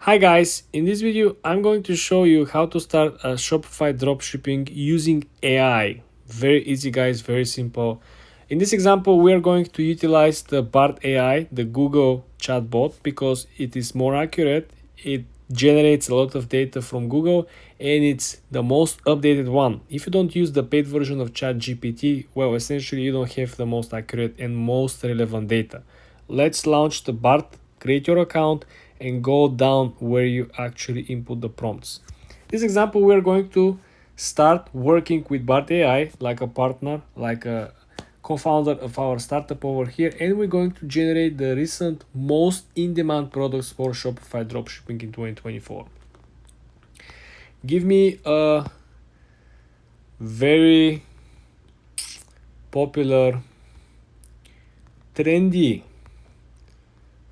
Hi guys, in this video I'm going to show you how to start a Shopify dropshipping using AI. Very easy guys, very simple. In this example we are going to utilize the Bard AI, the Google chatbot, because it is more accurate, it generates a lot of data from Google, and it's the most updated one. If you don't use the paid version of ChatGPT, well, essentially you don't have the most accurate and most relevant data. Let's launch the Bard, create your account, and go down where you actually input the prompts. This example, we're going to start working with Bard AI like a partner, like a co-founder of our startup over here, and we're going to generate the recent most in-demand products for Shopify dropshipping in 2024. Give me a very popular, trendy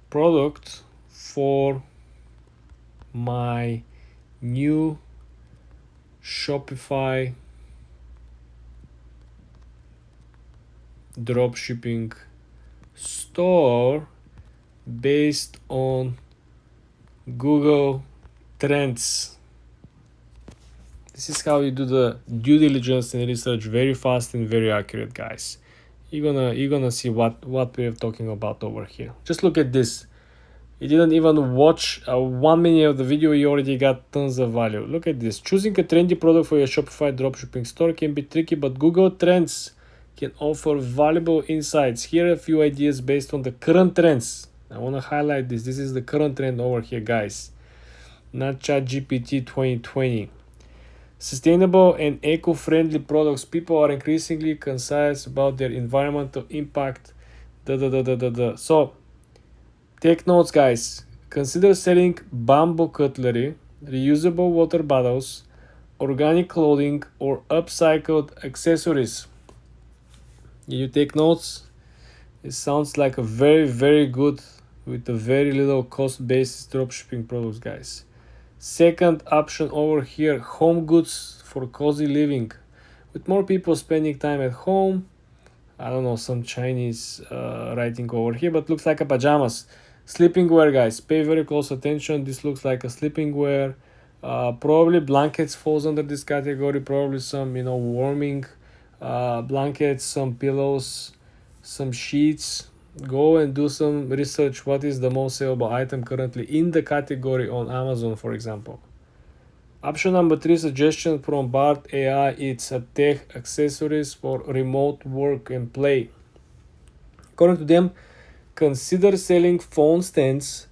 product for my new Shopify dropshipping store based on Google Trends. This is how you do the due diligence and research very fast and very accurate, guys. You're gonna see what we're talking about over here. Just look at this. You didn't even watch 1 minute of the video, you already got tons of value. Look at this. Choosing a trendy product for your Shopify dropshipping store can be tricky, but Google Trends can offer valuable insights. Here are a few ideas based on the current trends. I want to highlight this. This is the current trend over here, guys. Not ChatGPT 2020. Sustainable and eco-friendly products. People are increasingly conscious about their environmental impact. So, take notes, guys. Consider selling bamboo cutlery, reusable water bottles, organic clothing, or upcycled accessories. You take notes? It sounds like a very good with a very little cost-based dropshipping products, guys. Second option over here, home goods for cozy living. With more people spending time at home, I don't know, some Chinese writing over here, but looks like a pajamas. Sleeping wear, guys, pay very close attention. This looks like a sleeping wear. Probably blankets falls under this category. Probably some, warming blankets, some pillows, some sheets. Go and do some research. What is the most sellable item currently in the category on Amazon, for example? Option number 3, suggestion from Bard AI. It's a tech accessories for remote work and play. According to them, consider selling phone stands,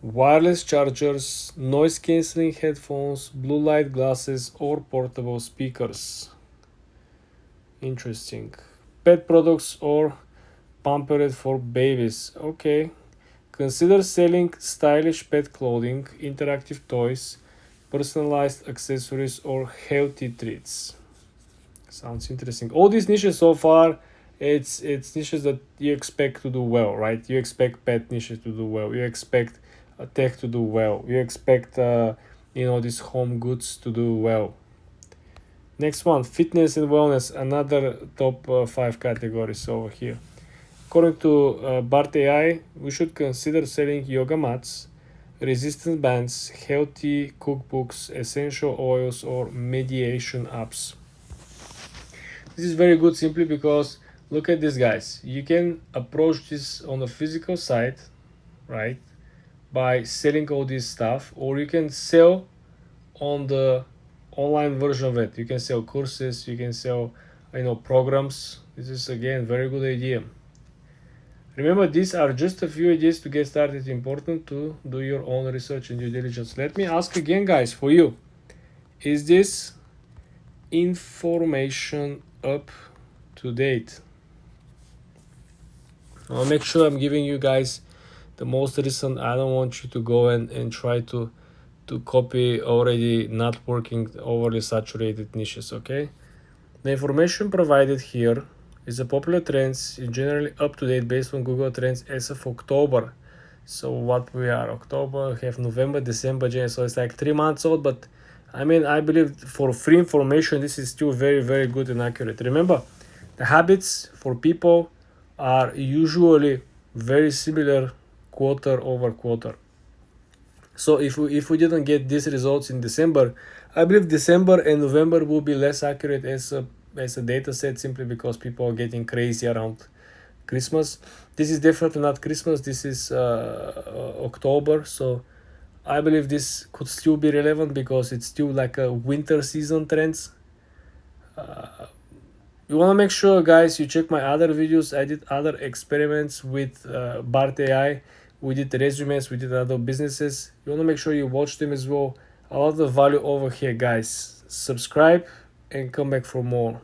wireless chargers, noise cancelling headphones, blue light glasses, or portable speakers. Interesting. Pet products or pampered for babies. Okay. Consider selling stylish pet clothing, interactive toys, personalized accessories, or healthy treats. Sounds interesting. All these niches so far, it's niches that you expect to do well, right? You expect pet niches to do well. You expect tech to do well. You expect these home goods to do well. Next one, fitness and wellness, another top 5 categories over here. According to Bard AI, we should consider selling yoga mats, resistance bands, healthy cookbooks, essential oils, or mediation apps. This is very good simply because look at this, guys. You can approach this on the physical side, right, by selling all this stuff, or you can sell on the online version of it. You can sell courses, you can sell programs. This is again very good idea. Remember, these are just a few ideas to get started. It's important to do your own research and due diligence. Let me ask again, guys, for you. Is this information up to date? I'll make sure I'm giving you guys the most recent. I don't want you to go and try to copy already not working, overly saturated niches, okay? The information provided here is a popular trends is generally up to date based on Google Trends as of October. So what we are, October, have November, December, January, so it's like 3 months old, but I believe for free information, this is still very good and accurate. Remember, the habits for people are usually very similar quarter over quarter. So if we didn't get these results in December, I believe December and November will be less accurate as a data set, simply because people are getting crazy around Christmas. This is definitely not Christmas. This is October. So I believe this could still be relevant because it's still like a winter season trends. You want to make sure, guys, you check my other videos. I did other experiments with Bart AI. We did resumes, we did other businesses. You want to make sure you watch them as well. A lot of value over here, guys. Subscribe and come back for more.